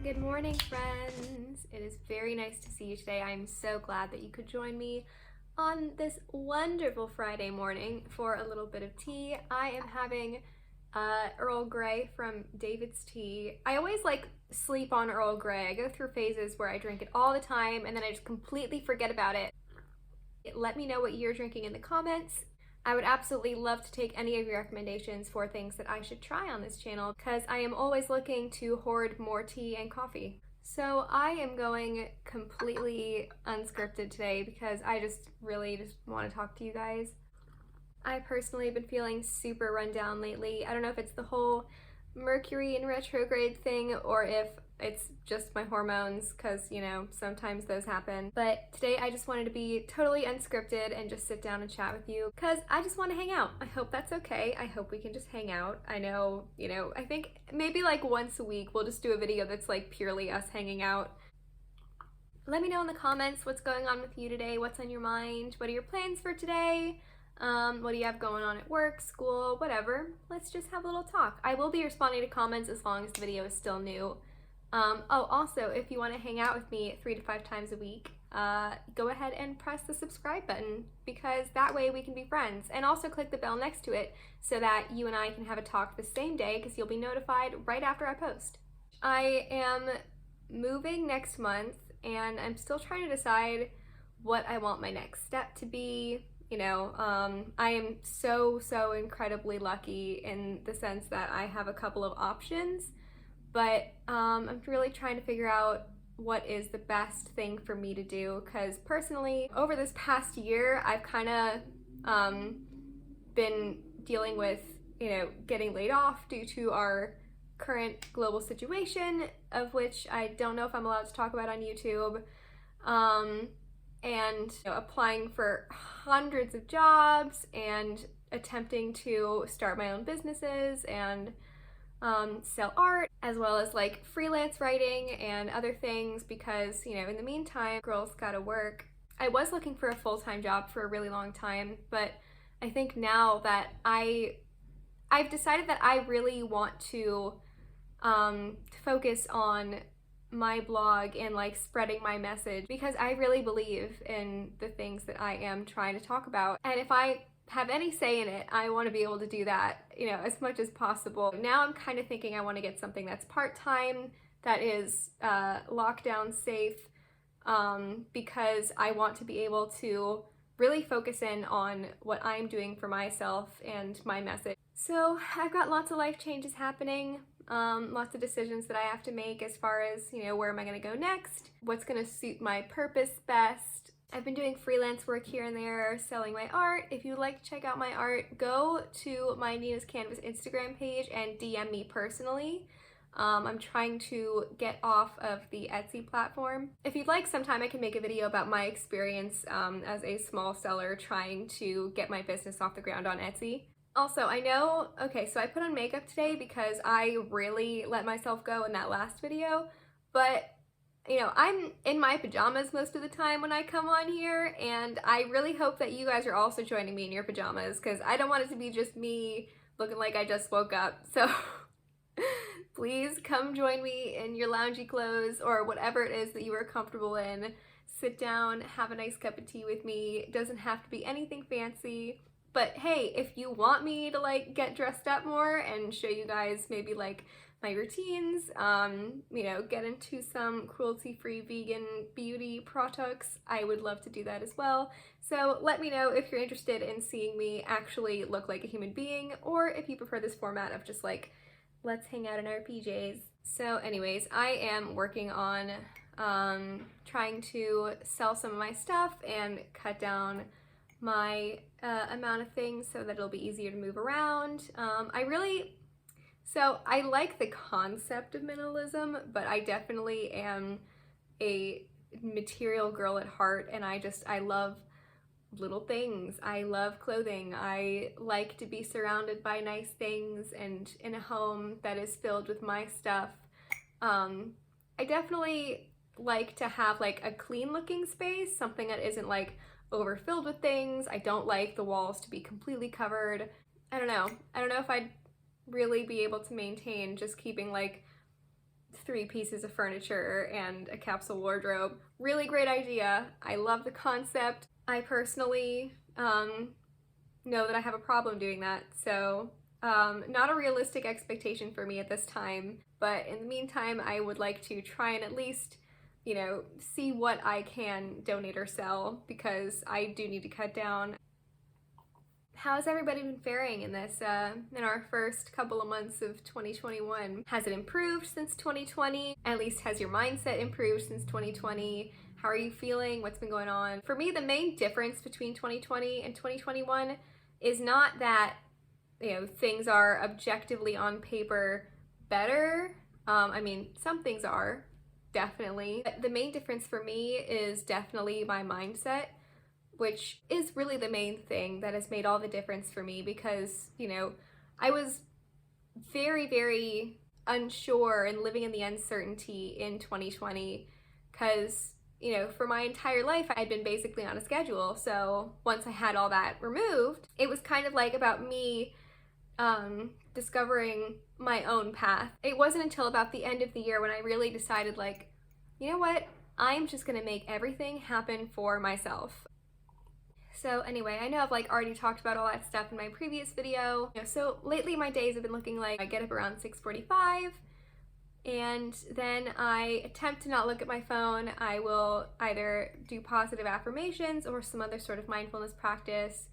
Good morning, friends. It is very nice to see you today. I'm so glad that you could join me on this wonderful Friday morning for a little bit of tea. I am having Earl Grey from David's Tea. I always sleep on Earl Grey. I go through phases where I drink it all the time and then I just completely forget about it. Let me know what you're drinking in the comments. I would absolutely love to take any of your recommendations for things that I should try on this channel because I am always looking to hoard more tea and coffee. So I am going completely unscripted today because I really just want to talk to you guys. I personally have been feeling super run down lately. I don't know if it's the whole Mercury in retrograde thing or if it's just my hormones because, you know, sometimes those happen. But today I just wanted to be totally unscripted and just sit down and chat with you because I just want to hang out. I hope that's okay. I hope we can just hang out. I know, I think maybe once a week we'll just do a video that's purely us hanging out. Let me know in the comments what's going on with you today, what's on your mind, what are your plans for today? What do you have going on at work, school, whatever. Let's just have a little talk. I will be responding to comments as long as the video is still new. Also, if you want to hang out with me 3 to 5 times a week, go ahead and press the subscribe button because that way we can be friends. And also click the bell next to it so that you and I can have a talk the same day because you'll be notified right after I post. I am moving next month and I'm still trying to decide what I want my next step to be. I am so incredibly lucky in the sense that I have a couple of options, but I'm really trying to figure out what is the best thing for me to do because personally, over this past year, I've kind of been dealing with, getting laid off due to our current global situation, of which I don't know if I'm allowed to talk about on YouTube. And applying for hundreds of jobs and attempting to start my own businesses and sell art, as well as freelance writing and other things because, in the meantime, girls gotta work. I was looking for a full-time job for a really long time, but I think now that I've decided that I really want to focus on my blog and spreading my message because I really believe in the things that I am trying to talk about. And if I have any say in it, I want to be able to do that, as much as possible. Now I'm kind of thinking I want to get something that's part-time, that is lockdown safe, because I want to be able to really focus in on what I'm doing for myself and my message. So I've got lots of life changes happening. Lots of decisions that I have to make as far as, where am I going to go next? What's going to suit my purpose best? I've been doing freelance work here and there, selling my art. If you'd like to check out my art, go to my Nina's Canvas Instagram page and DM me personally. I'm trying to get off of the Etsy platform. If you'd like, sometime I can make a video about my experience as a small seller trying to get my business off the ground on Etsy. Also, I know, so I put on makeup today because I really let myself go in that last video, but I'm in my pajamas most of the time when I come on here, and I really hope that you guys are also joining me in your pajamas because I don't want it to be just me looking like I just woke up. So please come join me in your loungy clothes or whatever it is that you are comfortable in. Sit down, have a nice cup of tea with me. It doesn't have to be anything fancy. But hey, if you want me to get dressed up more and show you guys maybe my routines, get into some cruelty-free vegan beauty products, I would love to do that as well. So let me know if you're interested in seeing me actually look like a human being or if you prefer this format of just let's hang out in our PJs. So anyways, I am working on trying to sell some of my stuff and cut down my amount of things so that it'll be easier to move around. I like the concept of minimalism, but I definitely am a material girl at heart, and I love little things. I love clothing. I like to be surrounded by nice things and in a home that is filled with my stuff. I definitely like to have a clean looking space, something that isn't overfilled with things. I don't like the walls to be completely covered. I don't know if I'd really be able to maintain just keeping 3 pieces of furniture and a capsule wardrobe. Really great idea. I love the concept. I personally know that I have a problem doing that, so not a realistic expectation for me at this time, but in the meantime, I would like to try and at least, you know, see what I can donate or sell, because I do need to cut down. How's everybody been faring in this, in our first couple of months of 2021? Has it improved since 2020? At least has your mindset improved since 2020? How are you feeling? What's been going on? For me, the main difference between 2020 and 2021 is not that, you know, things are objectively on paper better. I mean, some things are, definitely. But the main difference for me is definitely my mindset, which is really the main thing that has made all the difference for me, because, you know, I was very, very unsure and living in the uncertainty in 2020, because, you know, for my entire life I had been basically on a schedule. So once I had all that removed, it was kind of like about me discovering my own path. It wasn't until about the end of the year when I really decided, like, you know what, I'm just gonna make everything happen for myself. So anyway, I know I've like already talked about all that stuff in my previous video. You know, so lately my days have been looking like I get up around 6:45, and then I attempt to not look at my phone. I will either do positive affirmations or some other sort of mindfulness practice,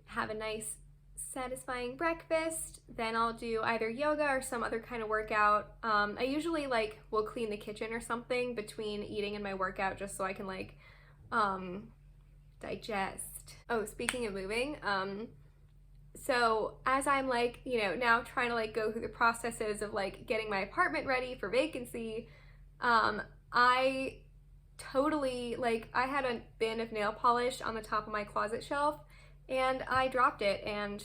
have a nice satisfying breakfast, then I'll do either yoga or some other kind of workout. I usually like will clean the kitchen or something between eating and my workout, just so I can like digest. Oh, speaking of moving, so as I'm like, you know, now trying to like go through the processes of like getting my apartment ready for vacancy, I totally, like, I had a bin of nail polish on the top of my closet shelf, and I dropped it, and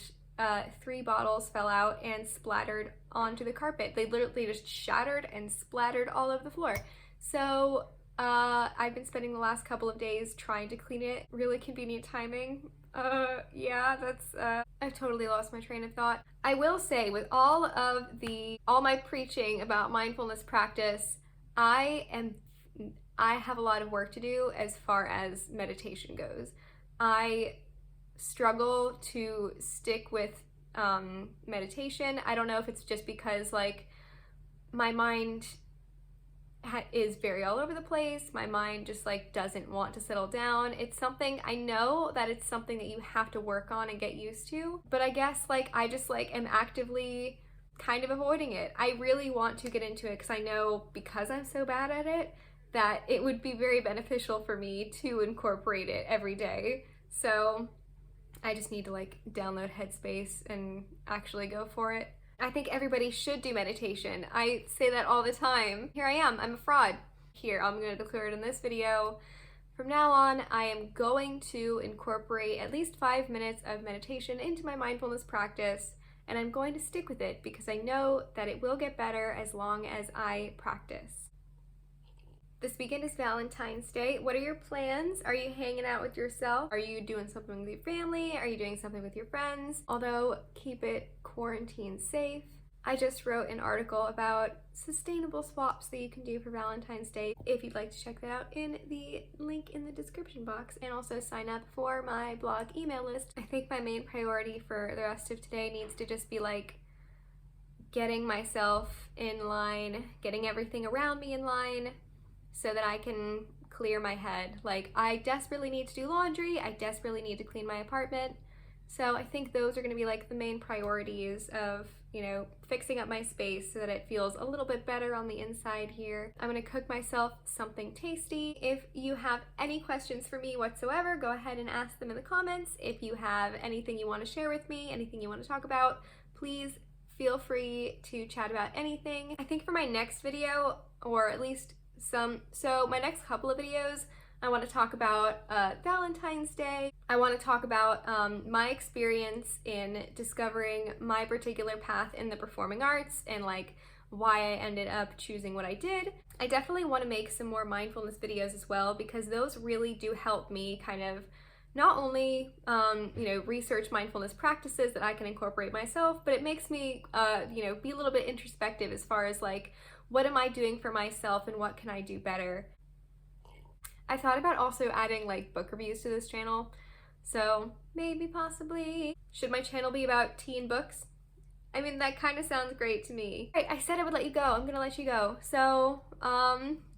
3 bottles fell out and splattered onto the carpet. They literally just shattered and splattered all over the floor. So I've been spending the last couple of days trying to clean it. Really convenient timing. Yeah, that's, I've totally lost my train of thought. I will say, with all my preaching about mindfulness practice, I have a lot of work to do as far as meditation goes. I struggle to stick with meditation. I don't know if it's just because like my mind is very all over the place. My mind just like doesn't want to settle down. It's something, I know that it's something that you have to work on and get used to, but I guess like I just like am actively kind of avoiding it. I really want to get into it because I know, because I'm so bad at it, that it would be very beneficial for me to incorporate it every day. So I just need to like download Headspace and actually go for it. I think everybody should do meditation. I say that all the time. Here I am, I'm a fraud. Here, I'm gonna declare it in this video. From now on, I am going to incorporate at least 5 minutes of meditation into my mindfulness practice, and I'm going to stick with it because I know that it will get better as long as I practice. This weekend is Valentine's Day. What are your plans? Are you hanging out with yourself? Are you doing something with your family? Are you doing something with your friends? Although, keep it quarantine safe. I just wrote an article about sustainable swaps that you can do for Valentine's Day. If you'd like to check that out, in the link in the description box, and also sign up for my blog email list. I think my main priority for the rest of today needs to just be like getting myself in line, getting everything around me in line, so that I can clear my head. Like, I desperately need to do laundry, I desperately need to clean my apartment. So I think those are gonna be like the main priorities of, you know, fixing up my space so that it feels a little bit better on the inside here. I'm gonna cook myself something tasty. If you have any questions for me whatsoever, go ahead and ask them in the comments. If you have anything you wanna share with me, anything you wanna talk about, please feel free to chat about anything. I think for my next video, or at least so my next couple of videos, I want to talk about Valentine's Day. I want to talk about my experience in discovering my particular path in the performing arts and like why I ended up choosing what I did. I definitely want to make some more mindfulness videos as well, because those really do help me kind of not only, research mindfulness practices that I can incorporate myself, but it makes me, be a little bit introspective as far as like, what am I doing for myself and what can I do better? I thought about also adding like book reviews to this channel. So maybe, possibly. Should my channel be about teen books? I mean, that kind of sounds great to me. Right, I said I would let you go. I'm gonna let you go. So,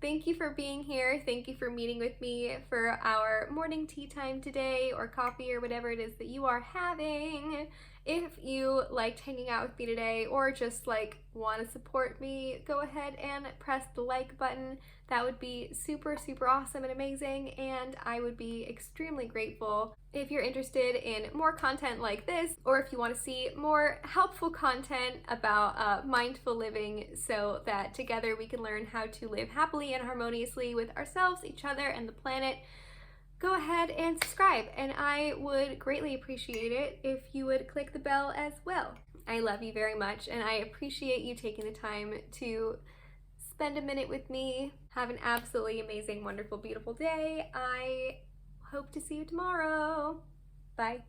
thank you for being here. Thank you for meeting with me for our morning tea time today, or coffee, or whatever it is that you are having. If you liked hanging out with me today, or just like want to support me, go ahead and press the like button. That would be super, super awesome and amazing, and I would be extremely grateful. If you're interested in more content like this, or if you want to see more helpful content about mindful living so that together we can learn how to live happily and harmoniously with ourselves, each other, and the planet, go ahead and subscribe, and I would greatly appreciate it if you would click the bell as well. I love you very much, and I appreciate you taking the time to spend a minute with me. Have an absolutely amazing, wonderful, beautiful day. I hope to see you tomorrow. Bye.